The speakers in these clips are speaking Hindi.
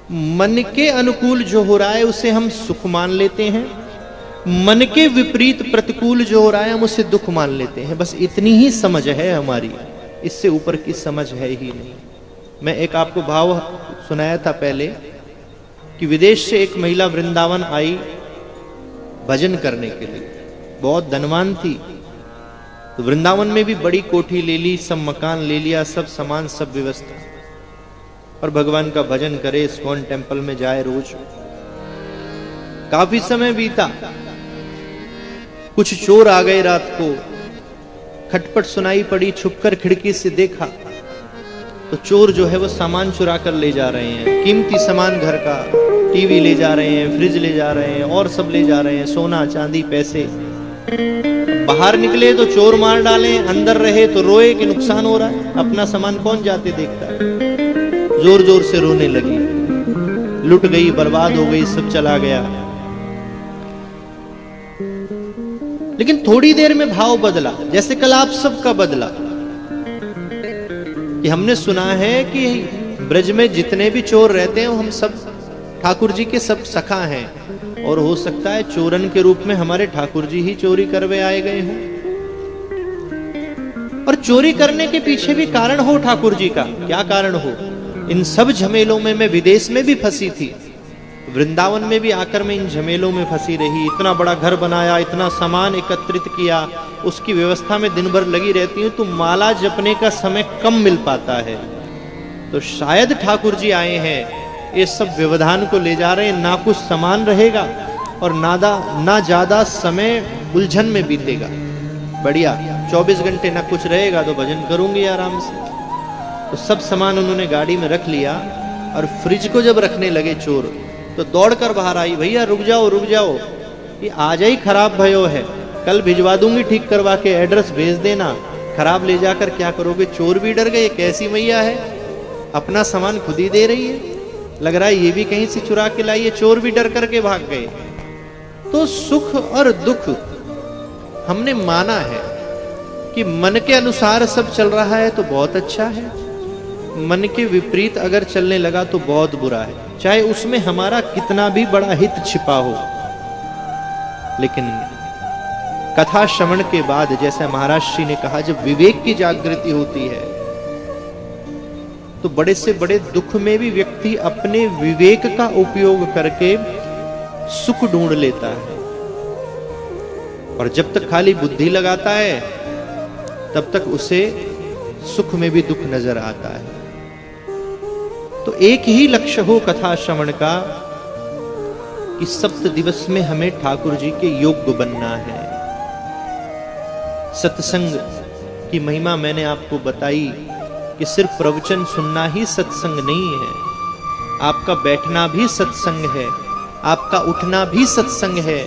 मन के अनुकूल जो हो रहा है उसे हम सुख मान लेते हैं, मन के विपरीत प्रतिकूल जो हो रहा है हम उसे दुख मान लेते हैं। बस इतनी ही समझ है हमारी, इससे ऊपर की समझ है ही नहीं। मैं एक आपको भाव सुनाया था पहले कि विदेश से एक महिला वृंदावन आई भजन करने के लिए, बहुत धनवान थी। तो वृंदावन में भी बड़ी कोठी ले ली, सब मकान ले लिया, सब सामान, सब व्यवस्था, और भगवान का भजन करे, इस्कॉन टेम्पल में जाए रोज। काफी समय बीता, कुछ चोर आ गए रात को, खटपट सुनाई पड़ी, छुपकर खिड़की से देखा तो चोर जो है वो सामान चुरा कर ले जा रहे हैं, कीमती सामान घर का, टीवी ले जा रहे हैं, फ्रिज ले जा रहे हैं, और सब ले जा रहे हैं, सोना चांदी पैसे। बाहर निकले तो चोर मार डाले, अंदर रहे तो रोए कि नुकसान हो रहा है, अपना सामान कौन जाते देखता है। जोर जोर से रोने लगी, लुट गई, बर्बाद हो गई, सब चला गया। लेकिन थोड़ी देर में भाव बदला, जैसे कल आप सबका बदला कि हमने सुना है कि ब्रज में जितने भी चोर रहते हैं हम सब ठाकुर जी के सब सखा हैं, और हो सकता है चोरन के रूप में हमारे ठाकुर जी ही चोरी करवे आए गए हों, और चोरी करने के पीछे भी कारण हो ठाकुर जी का। क्या कारण हो? इन सब झमेलों में मैं विदेश में भी फंसी थी, वृंदावन में भी आकर मैं इन झमेलों में फंसी रही, इतना बड़ा घर बनाया, इतना सामान एकत्रित किया, उसकी व्यवस्था में दिन भर लगी रहती हूँ, तो माला जपने का समय कम मिल पाता है। तो शायद ठाकुर जी आए हैं, ये सब व्यवधान को ले जा रहे हैं, ना कुछ सामान रहेगा और ना ज्यादा समय उलझन में बीतेगा। बढ़िया, 24 घंटे ना कुछ रहेगा तो भजन करूंगी आराम से। तो सब सामान उन्होंने गाड़ी में रख लिया, और फ्रिज को जब रखने लगे चोर तो दौड़कर बाहर आई, भैया रुक जाओ रुक जाओ, ये आज ही खराब भयो है, कल भिजवा दूंगी ठीक करवा के, एड्रेस भेज देना। खराब ले जाकर क्या करोगे? चोर भी डर गए, कैसी मैया है, अपना सामान खुद ही दे रही है, लग रहा है ये भी कहीं से चुरा के लाई है। चोर भी डर करके भाग गए। तो सुख और दुख हमने माना है कि मन के अनुसार सब चल रहा है तो बहुत अच्छा है, मन के विपरीत अगर चलने लगा तो बहुत बुरा है, चाहे उसमें हमारा कितना भी बड़ा हित छिपा हो। लेकिन कथा श्रवण के बाद, जैसा महाराज श्री ने कहा, जब विवेक की जागृति होती है तो बड़े से बड़े दुख में भी व्यक्ति अपने विवेक का उपयोग करके सुख ढूंढ लेता है, और जब तक खाली बुद्धि लगाता है तब तक उसे सुख में भी दुख नजर आता है। तो एक ही लक्ष्य हो कथा श्रवण का कि सप्त दिवस में हमें ठाकुर जी के योग्य बनना है। सत्संग की महिमा मैंने आपको बताई कि सिर्फ प्रवचन सुनना ही सत्संग नहीं है, आपका बैठना भी सत्संग है, आपका उठना भी सत्संग है,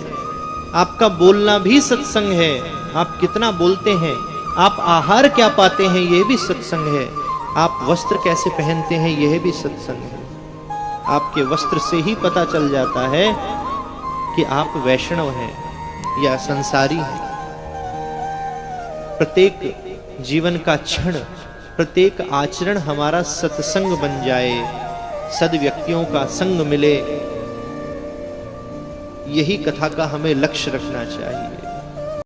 आपका बोलना भी सत्संग है। आप कितना बोलते हैं, आप आहार क्या पाते हैं, यह भी सत्संग है, आप वस्त्र कैसे पहनते हैं, यह भी सत्संग है। आपके वस्त्र से ही पता चल जाता है कि आप वैष्णव हैं या संसारी हैं। प्रत्येक जीवन का क्षण, प्रत्येक आचरण हमारा सत्संग बन जाए, सद व्यक्तियों का संग मिले, यही कथा का हमें लक्ष्य रखना चाहिए।